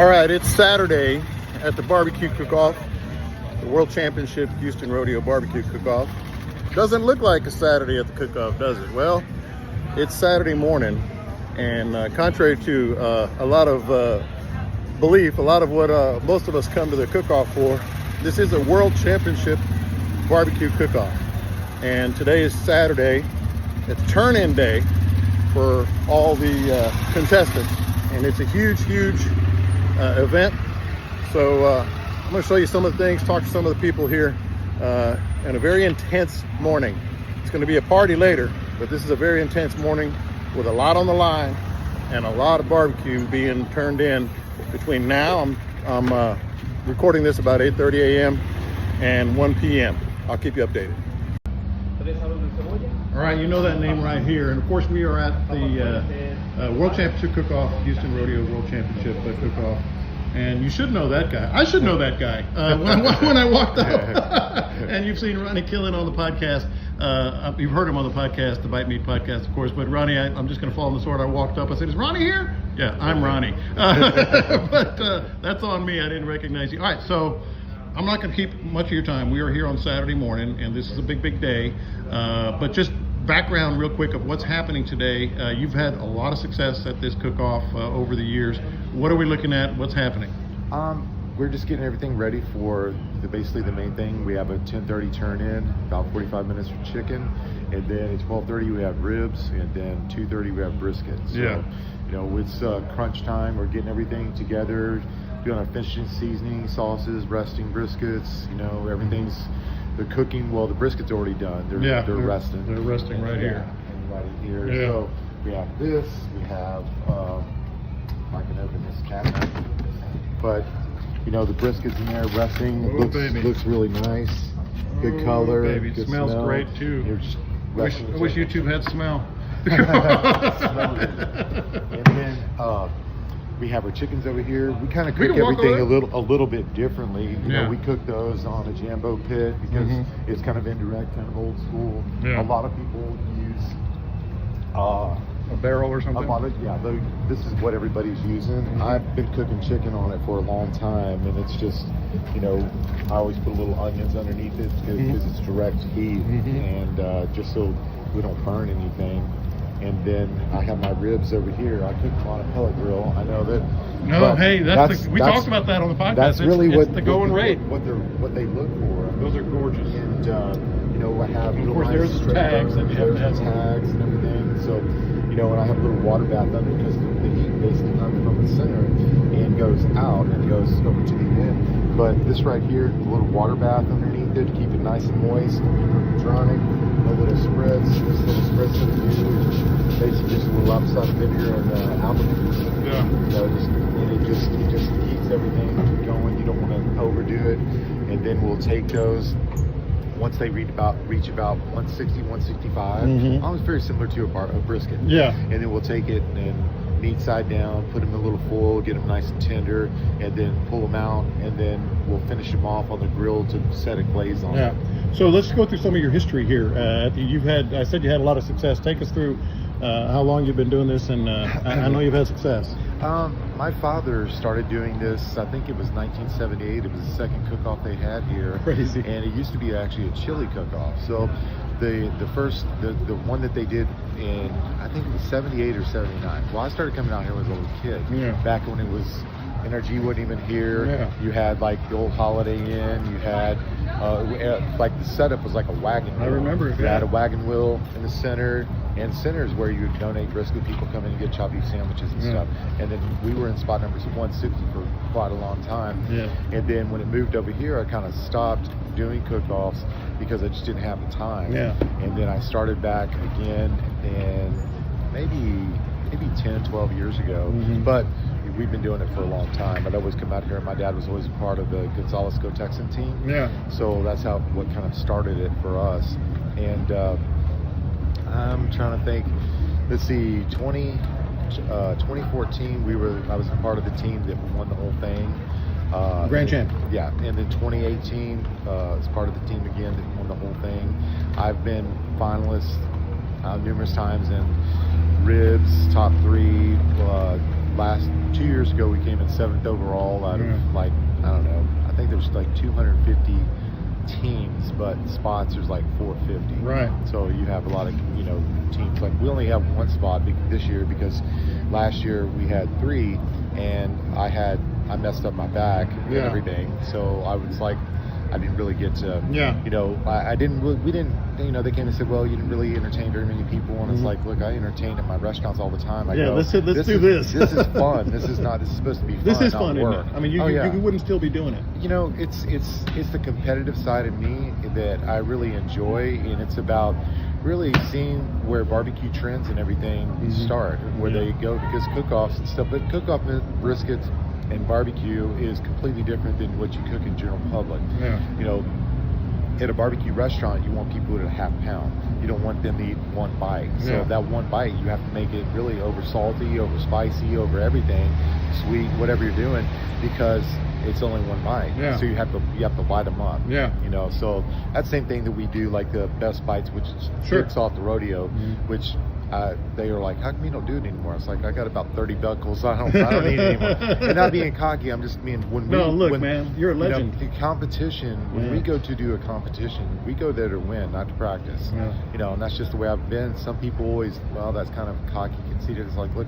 All right, it's Saturday at the barbecue cook-off, the World Championship Houston Rodeo Barbecue Cook-Off. Doesn't look like a Saturday at the cook-off, does it? Well, it's Saturday morning, and contrary to a lot of belief, a lot of what most of us come to the cook-off for, this is a World Championship Barbecue Cook-Off. And today is Saturday. It's turn-in day for all the contestants, and it's a huge event. So I'm going to show you some of the things, talk to some of the people here, and a very intense morning. It's going to be a party later, but this is a very intense morning with a lot on the line and a lot of barbecue being turned in between now. I'm recording this about 8:30 a.m. and 1 p.m. I'll keep you updated. All right, you know that name right here, and of course we are at the World Championship Cook-Off, Houston Rodeo World Championship Cook-Off, and you should know that guy. I should know that guy when I walked up. And you've seen Ronnie Killen on the podcast. You've heard him on the podcast, the Bite Meat podcast, of course. But Ronnie, I'm just going to fall on the sword. I walked up. I said, "Is Ronnie here?" Yeah, I'm Ronnie. But that's on me. I didn't recognize you. All right, so I'm not going to keep much of your time. We are here on Saturday morning, and this is a big day. But just background real quick of what's happening today. You've had a lot of success at this cook-off over the years. What are we looking at? What's happening? We're just getting everything ready for basically the main thing. We have a 10:30 turn-in, about 45 minutes for chicken, and then at 12:30 we have ribs, and then 2:30 we have brisket. So, yeah. You know, it's crunch time. We're getting everything together, doing our finishing seasoning, sauces, resting briskets. You know, everything's the cooking. Well, the brisket's already done. They're resting. They're resting right here. And right here. Yeah. So we have this. We have I can open this cabinet, but you know, the brisket's in there resting. It looks really nice. Good color. Baby, it good smells smell. great too. You're just I wish YouTube had smell. And then we have our chickens over here. We kind of cook everything a little bit differently. You know, we cook those on a Jambo pit because it's kind of indirect, kind of old school. Yeah. A lot of people use a barrel or something. This is what everybody's using. I've been cooking chicken on it for a long time, and it's just, you know, I always put little onions underneath it because it's direct heat, and just so we don't burn anything. And then I have my ribs over here. I cook them on a pellet grill. I know that. No, hey, we talked about that on the podcast. That's really it's the going rate. What they look for. Those are gorgeous. And you know, I have. Of course, there's the tags that you have to have. Tags and everything. So, you know, and I have a little water bath under because the heat basically comes from the center and goes out and goes over to the end. But this right here, the little water bath underneath it to keep it nice and moist. It's running. A little spritz, just a little spritz that we do. Basically, just a little upside vinegar and apple juice. Yeah. You know, it just keeps everything going. You don't want to overdo it. And then we'll take those. Once they reach about 160, 165, almost very similar to a brisket. Yeah. And then we'll take it and meat side down, put them in a little foil, get them nice and tender, and then pull them out, and then we'll finish them off on the grill to set a glaze on it. So let's go through some of your history here. I said you had a lot of success. Take us through how long you've been doing this, and I know you've had success. My father started doing this, I think it was 1978. It was the second cook-off they had here. Crazy. And it used to be actually a chili cook-off. So the one that they did in, I think it was 78 or 79. Well, I started coming out here when I was a little kid. Back when it was, NRG wasn't even here. You had like the old Holiday Inn. You had like the setup was like a wagon wheel. I remember it. You had a wagon wheel in the center, and center is where you would donate brisket. People come in and get chopped beef sandwiches and stuff. And then we were in spot number 160 for quite a long time. And then when it moved over here, I kind of stopped doing cook-offs because I just didn't have the time. And then I started back again, and maybe 10, 12 years ago. But we've been doing it for a long time. I'd always come out here, and my dad was always a part of the Gonzales Go Texan team. So that's what kind of started it for us. And I'm trying to think. Let's see, 2014, I was a part of the team that won the whole thing. Grand champ. Yeah, and then 2018, as part of the team again that won the whole thing. I've been finalist numerous times in ribs, top 3, 2 years ago we came in 7th overall out of like, I don't know, I think there's like 250 teams, but spots there's like 450. Right. So you have a lot of, you know, teams. Like we only have one spot this year because last year we had 3, and I messed up my back and everything. So I was like, I didn't really get to, you know, we didn't, you know, they came and said, well, you didn't really entertain very many people. And it's like, look, I entertain at my restaurants all the time. I go, let's do this. This is fun. This is supposed to be fun. This is fun, work. isn't it? I mean, you wouldn't still be doing it. You know, it's the competitive side of me that I really enjoy, and it's about really seeing where barbecue trends and everything start, where they go, because cook-offs and stuff, but cook-off briskets and barbecue is completely different than what you cook in general public. You know, at a barbecue restaurant, you want people to half pound. You don't want them to eat one bite. So that one bite, you have to make it really over salty, over spicy, over everything, sweet, whatever you're doing, because it's only one bite. So you have to light them up. You know, so that's the same thing that we do, like the best bites, which is kicks off the rodeo, which they are like, how come you don't do it anymore? It's like, I got about 30 buckles. I don't need it anymore. And not being cocky, I'm just being, man, you're a legend. You know, the competition, when we go to do a competition, we go there to win, not to practice. You know, and that's just the way I've been. Some people always, well, that's kind of cocky, conceited. It's like, look,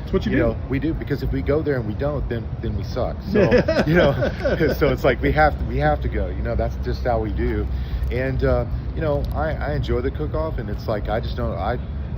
it's what you do. Know, we do, because if we go there and we don't, then we suck. So you know, so it's like we have to go. You know, that's just how we do. And you know, I enjoy the cook-off, and it's like I just don't.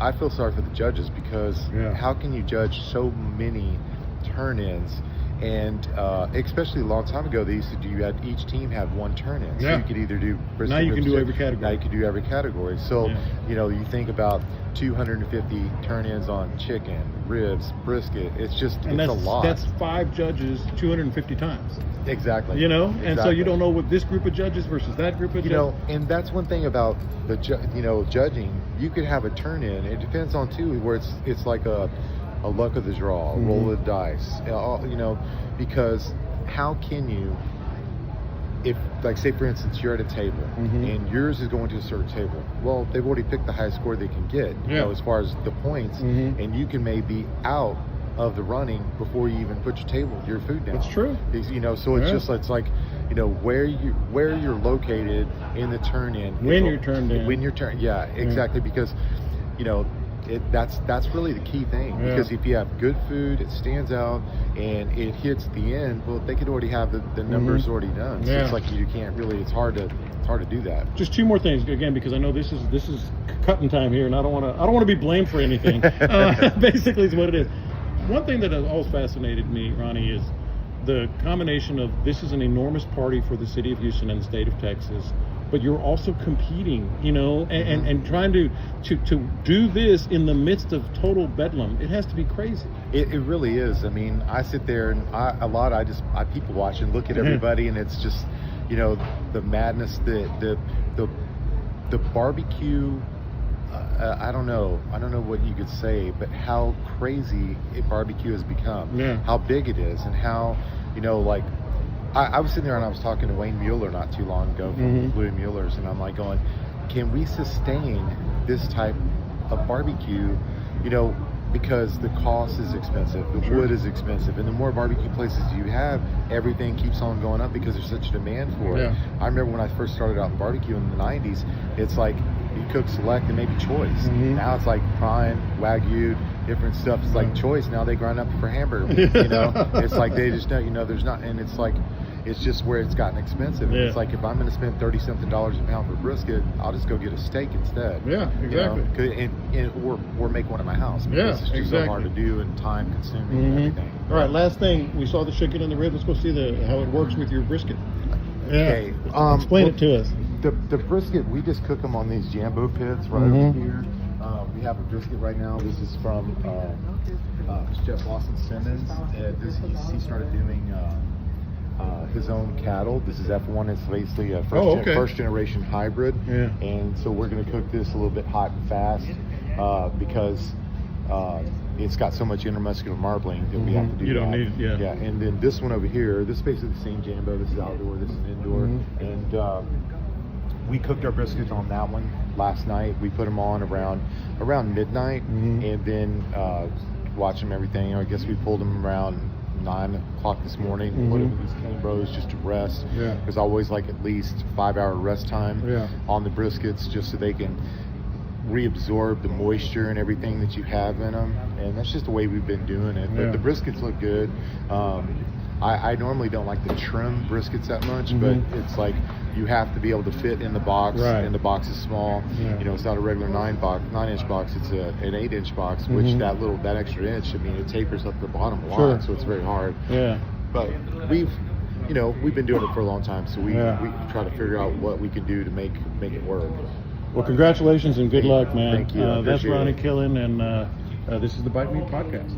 I feel sorry for the judges, because how can you judge so many turn-ins? And especially a long time ago, they used to do, each team had one turn-in. So you could either do brisket, now you can do every category. Now you can do every category. So you know, you think about 250 turn-ins on chicken, ribs, brisket. It's a lot. That's 5 judges 250 times. Exactly. You know, and so you don't know what this group of judges versus that group of judges. You know, and that's one thing about the judging. You could have a turn-in. It depends on too, where it's like a luck of the draw, a roll of the dice. You know, because how can you, if, like, say for instance, you're at a table and yours is going to a certain table, well, they've already picked the highest score they can get, you know, as far as the points, and you can maybe out of the running before you even put your food down. That's true. You know, so it's just, it's like, you know, where you're located in the turn-in, when you're turned in, exactly, because you know, that's really the key thing, because if you have good food, it stands out, and it hits the end, well, they could already have the numbers already done. So it's like you can't really, it's hard to do that. Just 2 more things, again, because I know this is cutting time here, and I don't want to be blamed for anything. Basically is what it is. One thing that has always fascinated me, Ronnie, is the combination of, this is an enormous party for the city of Houston and the state of Texas, but you're also competing, you know, and trying to do this in the midst of total bedlam. It has to be crazy. It really is. I mean, I sit there and I people watch and look at everybody, and it's just, you know, the madness, the barbecue. I don't know what you could say, but how crazy barbecue has become, how big it is, and how, you know, like, I was sitting there and I was talking to Wayne Mueller not too long ago from Louis Mueller's, and I'm like going, can we sustain this type of barbecue, you know, because the cost is expensive, the wood is expensive, and the more barbecue places you have, everything keeps on going up because there's such a demand for it. I remember when I first started out in barbecue in the 90s, it's like you cook select and maybe choice. Now it's like prime, wagyu, different stuff. It's like choice. Now they grind up for hamburger meat, you know. It's like they just know, you know, there's not, and it's like, it's just where it's gotten expensive. It's like, if I'm going to spend $30-something a pound for brisket, I'll just go get a steak instead. Exactly. You know? Or make one at my house, because it's just so hard to do and time consuming and everything. All right, last thing, we saw the chicken and the ribs. Let's go see how it works with your brisket. Okay. Explain it to us. The brisket, we just cook them on these Jambo pits right over here. We have a brisket right now. This is from Chef Lawson Simmons. He started doing his own cattle. This is F1. It's basically a first generation hybrid. And so we're going to cook this a little bit hot and fast because it's got so much intermuscular marbling that we have to do. You don't need it. And then this one over here, this is basically the same Jambo. This is outdoor, this is indoor. And we cooked our briskets on that one last night. We put them on around midnight, and then watch them, everything. I guess we pulled them around 9 o'clock this morning, put them in these cane rows just to rest. There's always like at least 5-hour rest time on the briskets, just so they can reabsorb the moisture and everything that you have in them. And that's just the way we've been doing it. But the briskets look good. I normally don't like to trim briskets that much, but it's like you have to be able to fit in the box, and the box is small. You know, it's not a regular 9-inch box, it's an 8-inch box, which that extra inch, I mean, it tapers up the bottom a lot, so it's very hard. But we've been doing it for a long time, so we try to figure out what we can do to make it work. Well, congratulations and good luck, man. Thank you. That's Ronnie Killen, and this is the Bite Me Podcast.